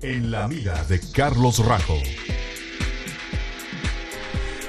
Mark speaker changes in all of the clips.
Speaker 1: En la mira de Carlos Rajo.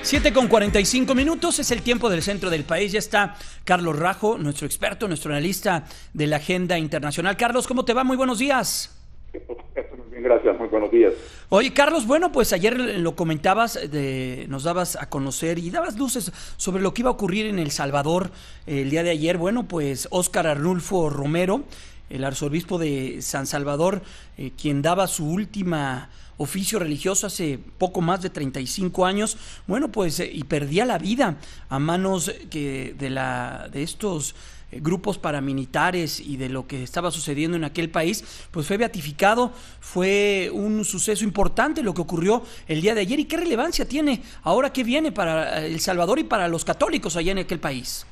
Speaker 2: 7:45 es el tiempo del centro del país. Ya está Carlos Rajo, nuestro experto, nuestro analista de la agenda internacional. Carlos, ¿cómo te va? Muy buenos días.
Speaker 3: Muy bien, gracias. Muy buenos días.
Speaker 2: Oye, Carlos, bueno, pues ayer lo comentabas, nos dabas a conocer y dabas luces sobre lo que iba a ocurrir en El Salvador el día de ayer. Bueno, pues Óscar Arnulfo Romero, el arzobispo de San Salvador, quien daba su última oficio religioso hace poco más de 35 años, bueno, pues y perdía la vida a manos de estos grupos paramilitares y de lo que estaba sucediendo en aquel país, pues fue beatificado. Fue un suceso importante lo que ocurrió el día de ayer. ¿Y qué relevancia tiene ahora que viene para El Salvador y para los católicos allá en aquel país?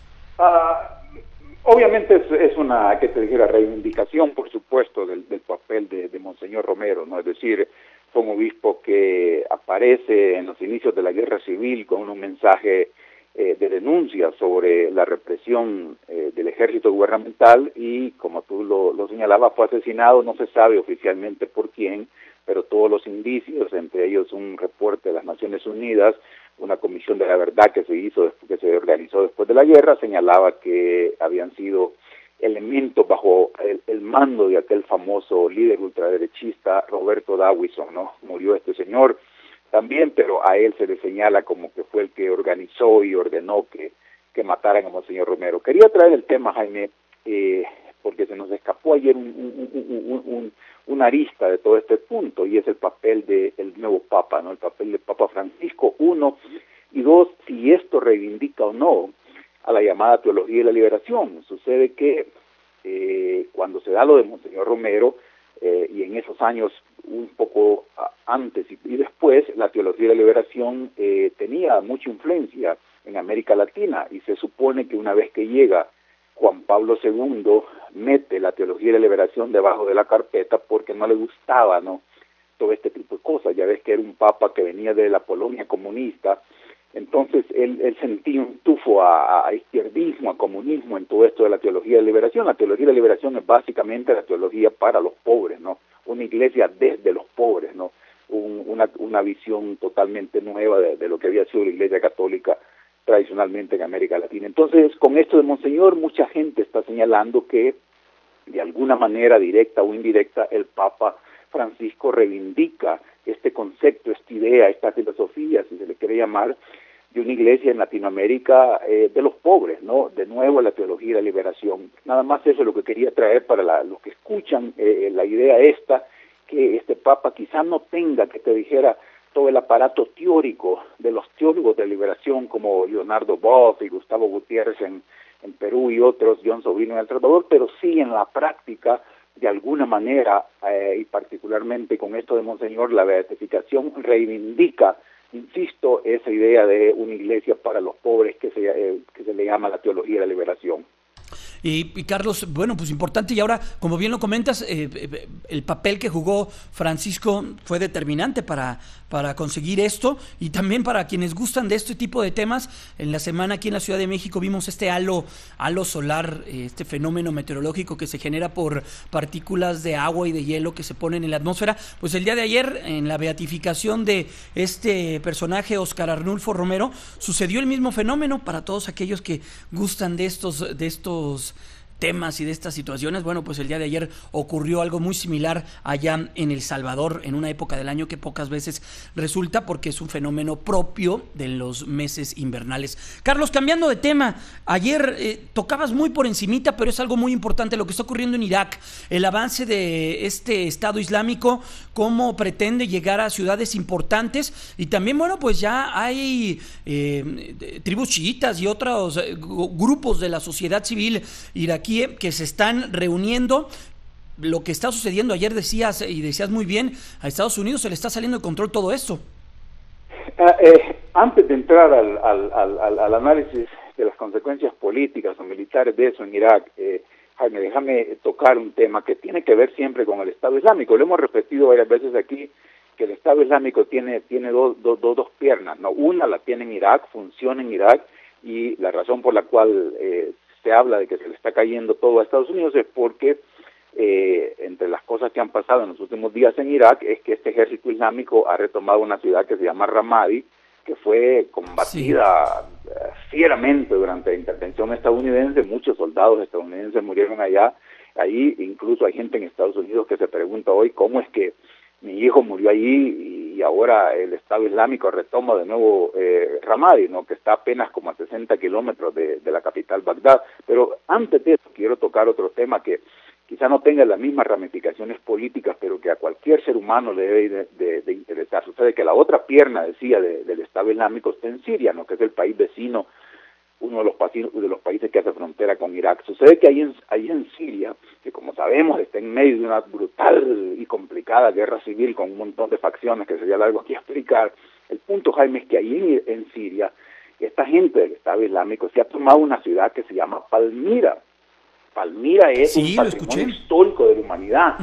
Speaker 3: Obviamente es una, que te dijera, reivindicación, por supuesto, del papel de Monseñor Romero, ¿no? Es decir, fue un obispo que aparece en los inicios de la guerra civil con un mensaje de denuncia sobre la represión del ejército gubernamental y, como tú lo señalabas, fue asesinado. No se sabe oficialmente por quién, pero todos los indicios, entre ellos un reporte de las Naciones Unidas, una comisión de la verdad que se organizó después de la guerra, señalaba que habían sido elementos bajo el mando de aquel famoso líder ultraderechista Roberto Dawison, ¿no? Murió este señor también, pero a él se le señala como que fue el que organizó y ordenó que mataran a Monseñor Romero. Quería traer el tema, Jaime, porque se nos escapó ayer una arista de todo este punto, y es el papel del nuevo Papa, ¿no? El papel del Papa Francisco, uno, y dos, si esto reivindica o no a la llamada teología de la liberación. Sucede que cuando se da lo de Monseñor Romero, y en esos años un poco antes y después, la teología de la liberación tenía mucha influencia en América Latina, y se supone que una vez que llega Juan Pablo II, mete la teología de la liberación debajo de la carpeta porque no le gustaba, ¿no?, todo este tipo de cosas. Ya ves que era un papa que venía de la Polonia comunista, entonces él sentía un tufo a izquierdismo, a comunismo en todo esto de la teología de liberación. La teología de liberación es básicamente la teología para los pobres, ¿no? Una iglesia desde los pobres, ¿no? Una visión totalmente nueva de lo que había sido la Iglesia Católica tradicionalmente en América Latina. Entonces, con esto de Monseñor, mucha gente está señalando que, de alguna manera, directa o indirecta, el Papa Francisco reivindica este concepto, esta idea, esta filosofía, si se le quiere llamar, de una iglesia en Latinoamérica de los pobres, ¿no? De nuevo, la teología de la liberación. Nada más eso es lo que quería traer para los que escuchan la idea esta, que este Papa quizá no tenga, que te dijera, todo el aparato teórico de los teólogos de liberación como Leonardo Boff y Gustavo Gutiérrez en Perú y otros, John Sobrino en El Salvador, pero sí en la práctica, de alguna manera, y particularmente con esto de Monseñor, la beatificación reivindica, insisto, esa idea de una iglesia para los pobres que se le llama la teología de la liberación.
Speaker 2: Y Carlos, bueno, pues importante, y ahora, como bien lo comentas, el papel que jugó Francisco fue determinante para conseguir esto, y también para quienes gustan de este tipo de temas. En la semana aquí en la Ciudad de México vimos este halo solar, este fenómeno meteorológico que se genera por partículas de agua y de hielo que se ponen en la atmósfera. Pues el día de ayer, en la beatificación de este personaje, Óscar Arnulfo Romero, sucedió el mismo fenómeno. Para todos aquellos que gustan de estos temas y de estas situaciones, bueno, pues el día de ayer ocurrió algo muy similar allá en El Salvador, en una época del año que pocas veces resulta, porque es un fenómeno propio de los meses invernales. Carlos, cambiando de tema, ayer tocabas muy por encimita, pero es algo muy importante lo que está ocurriendo en Irak, el avance de este Estado Islámico, cómo pretende llegar a ciudades importantes, y también, bueno, pues ya hay tribus chiitas y otros grupos de la sociedad civil iraquí que se están reuniendo. Lo que está sucediendo, ayer decías muy bien, a Estados Unidos se le está saliendo de control todo esto.
Speaker 3: Antes de entrar al análisis de las consecuencias políticas o militares de eso en Irak, Jaime, déjame tocar un tema que tiene que ver siempre con el Estado Islámico. Lo hemos repetido varias veces aquí, que el Estado Islámico tiene dos piernas, ¿no? Una la tiene en Irak, funciona en Irak, y la razón por la cual se habla de que se le está cayendo todo a Estados Unidos es porque entre las cosas que han pasado en los últimos días en Irak es que este ejército islámico ha retomado una ciudad que se llama Ramadi, que fue combatida fieramente durante la intervención estadounidense. Muchos soldados estadounidenses murieron allá. Ahí incluso hay gente en Estados Unidos que se pregunta hoy cómo es que mi hijo murió allí y ahora el Estado Islámico retoma de nuevo Ramadi, ¿no?, que está apenas como a 60 kilómetros de la capital Bagdad. Pero antes de eso quiero tocar otro tema que quizá no tenga las mismas ramificaciones políticas, pero que a cualquier ser humano le debe de interesar. Sucede que la otra pierna, decía, del Estado Islámico está en Siria, ¿no?, que es el país vecino, uno de los países que hace frontera con Irak. Sucede que ahí en Siria, que como sabemos está en medio de una brutal y complicada guerra civil con un montón de facciones que sería largo aquí explicar, el punto, Jaime, es que ahí en Siria, esta gente del Estado Islámico se ha tomado una ciudad que se llama Palmira. Palmira es un patrimonio histórico de la humanidad.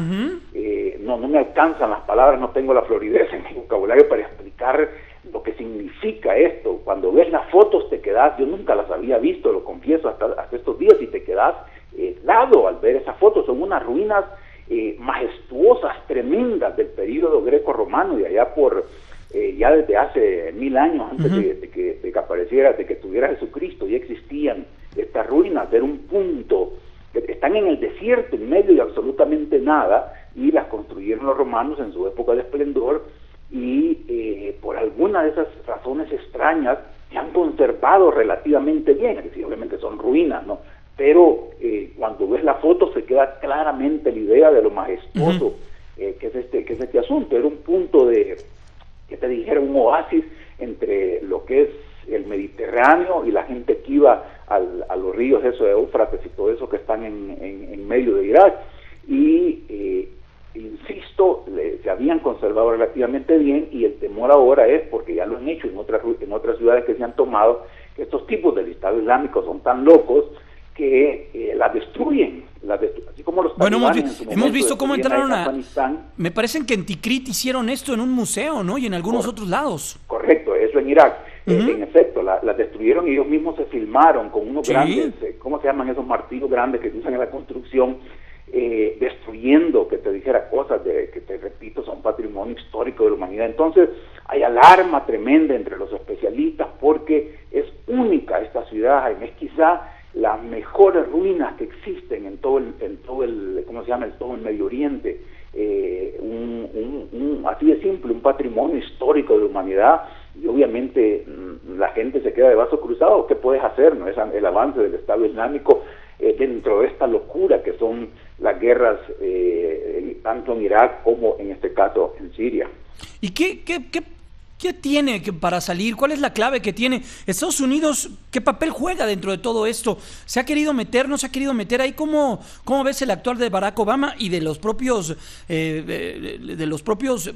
Speaker 3: No me alcanzan las palabras, no tengo la fluidez en mi vocabulario para explicar lo que significa esto. Cuando ves las fotos te quedas, yo nunca las había visto, lo confieso, hasta estos días, y te quedas helado al ver esas fotos. Son unas ruinas majestuosas, tremendas, del período greco-romano, de allá por ya desde hace 1000 años, antes de que apareciera, de que estuviera Jesucristo, ya existían estas ruinas. Era un punto, están en el desierto, en medio de absolutamente nada, y las construyeron los romanos en su época de esplendor, y por alguna de esas razones extrañas se han conservado relativamente bien. Es decir, obviamente son ruinas, ¿no? Pero cuando ves la foto se queda claramente la idea de lo majestuoso que es este asunto. Era un punto de, que te dijera, un oasis entre lo que es el Mediterráneo y la gente que iba a los ríos de Éufrates y todo eso que están en medio de Irak. Y insisto, se habían conservado relativamente bien, y el temor ahora es, porque ya lo han hecho en otras ciudades que se han tomado, que estos tipos del Estado Islámico son tan locos que la destruyen, así como los talibanes.
Speaker 2: Bueno, hemos visto cómo entraron me parece que en Tikrit hicieron esto en un museo, ¿no?, y en algunos otros lados.
Speaker 3: Correcto, eso en Irak. En efecto, la destruyeron, y ellos mismos se filmaron con unos grandes, ¿cómo se llaman esos martillos grandes que se usan en la construcción? Destruyendo, que te dijera, cosas que, te repito, son patrimonio histórico de la humanidad. Entonces hay alarma tremenda entre los especialistas, porque es única esta ciudad, Jaime. Es quizá las mejores ruinas que existen en todo el ¿cómo se llama?, en todo el Medio Oriente. Así de simple, un patrimonio histórico de la humanidad, y obviamente la gente se queda de brazos cruzados. ¿Qué puedes hacer, no? Es el avance del Estado Islámico dentro de esta locura que son las guerras tanto en Irak como en este caso en Siria.
Speaker 2: ¿Y qué tiene para salir? ¿Cuál es la clave que tiene Estados Unidos? ¿Qué papel juega dentro de todo esto? ¿Se ha querido meter, no se ha querido meter ahí? ¿Cómo ves el actuar de Barack Obama y de los propios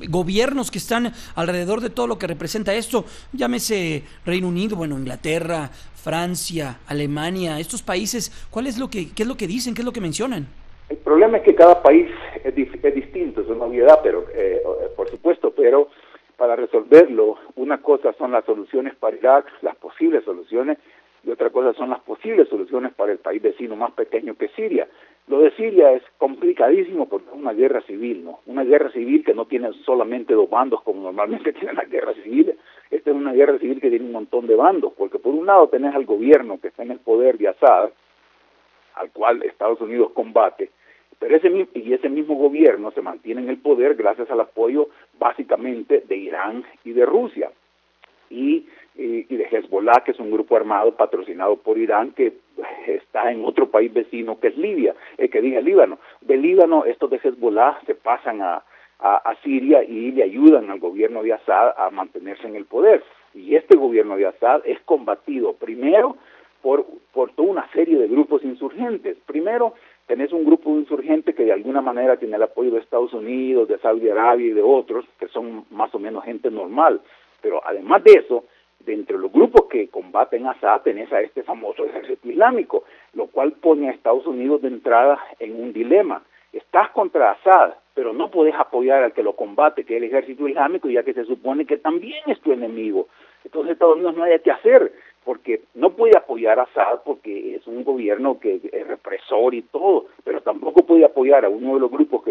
Speaker 2: gobiernos que están alrededor de todo lo que representa esto? Llámese Reino Unido, bueno, Inglaterra, Francia, Alemania, estos países. ¿Qué es lo que dicen? ¿Qué es lo que mencionan?
Speaker 3: El problema es que cada país es distinto, es una obviedad, pero por supuesto, pero para resolverlo, una cosa son las soluciones para Irak, las posibles soluciones, y otra cosa son las posibles soluciones para el país vecino más pequeño que Siria. Lo de Siria es complicadísimo porque es una guerra civil, ¿no? Una guerra civil que no tiene solamente dos bandos como normalmente tienen las guerras civiles. Esta es una guerra civil que tiene un montón de bandos, porque por un lado tenés al gobierno que está en el poder de Assad, al cual Estados Unidos combate, pero ese mismo gobierno se mantiene en el poder gracias al apoyo básicamente de Irán y de Rusia, y de Hezbollah, que es un grupo armado patrocinado por Irán, que está en otro país vecino que es Líbano. De Líbano, estos de Hezbollah se pasan a Siria y le ayudan al gobierno de Assad a mantenerse en el poder. Y este gobierno de Assad es combatido primero por toda una serie de grupos insurgentes. Primero, tenés un grupo insurgente que de alguna manera tiene el apoyo de Estados Unidos, de Saudi Arabia y de otros, que son más o menos gente normal. Pero además de eso, de entre los grupos que combaten a Assad, tenés a este famoso ejército islámico, lo cual pone a Estados Unidos de entrada en un dilema. Estás contra Assad, pero no podés apoyar al que lo combate, que es el ejército islámico, ya que se supone que también es tu enemigo. Entonces Estados Unidos no hay qué hacer, porque no puede apoyar a Assad porque es un gobierno que es represor y todo, pero tampoco puede apoyar a uno de los grupos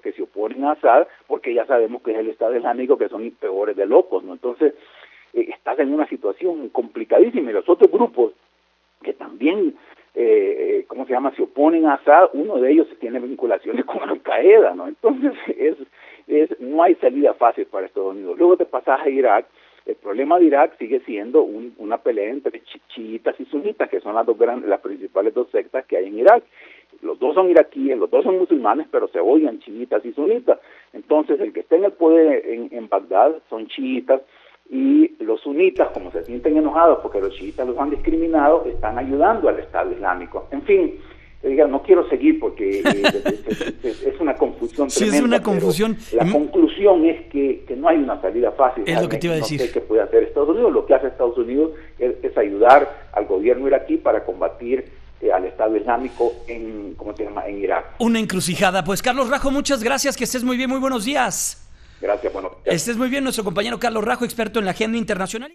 Speaker 3: que se oponen a Assad porque ya sabemos que es el Estado Islámico, que son peores de locos, ¿no? Entonces, estás en una situación complicadísima, y los otros grupos que también se oponen a Assad, uno de ellos tiene vinculaciones con Al-Qaeda, ¿no? Entonces no hay salida fácil para Estados Unidos. Luego te pasas a Irak. El problema de Irak sigue siendo una pelea entre chiitas y sunitas, que son las principales dos sectas que hay en Irak. Los dos son iraquíes, los dos son musulmanes, pero se odian, chiitas y sunitas. Entonces, el que está en el poder en Bagdad son chiitas, y los sunitas, como se sienten enojados porque los chiitas los han discriminado, están ayudando al Estado Islámico. En fin, no quiero seguir porque es una confusión tremenda.
Speaker 2: Sí, es una confusión.
Speaker 3: La conclusión es que no hay una salida fácil.
Speaker 2: Es lo que te iba a decir.
Speaker 3: No sé qué puede hacer Estados Unidos. Lo que hace Estados Unidos es ayudar al gobierno iraquí para combatir al Estado Islámico en Irak.
Speaker 2: Una encrucijada. Pues Carlos Rajo, muchas gracias, que estés muy bien, muy buenos días.
Speaker 3: Gracias, bueno.
Speaker 2: Estés muy bien, nuestro compañero Carlos Rajo, experto en la agenda internacional.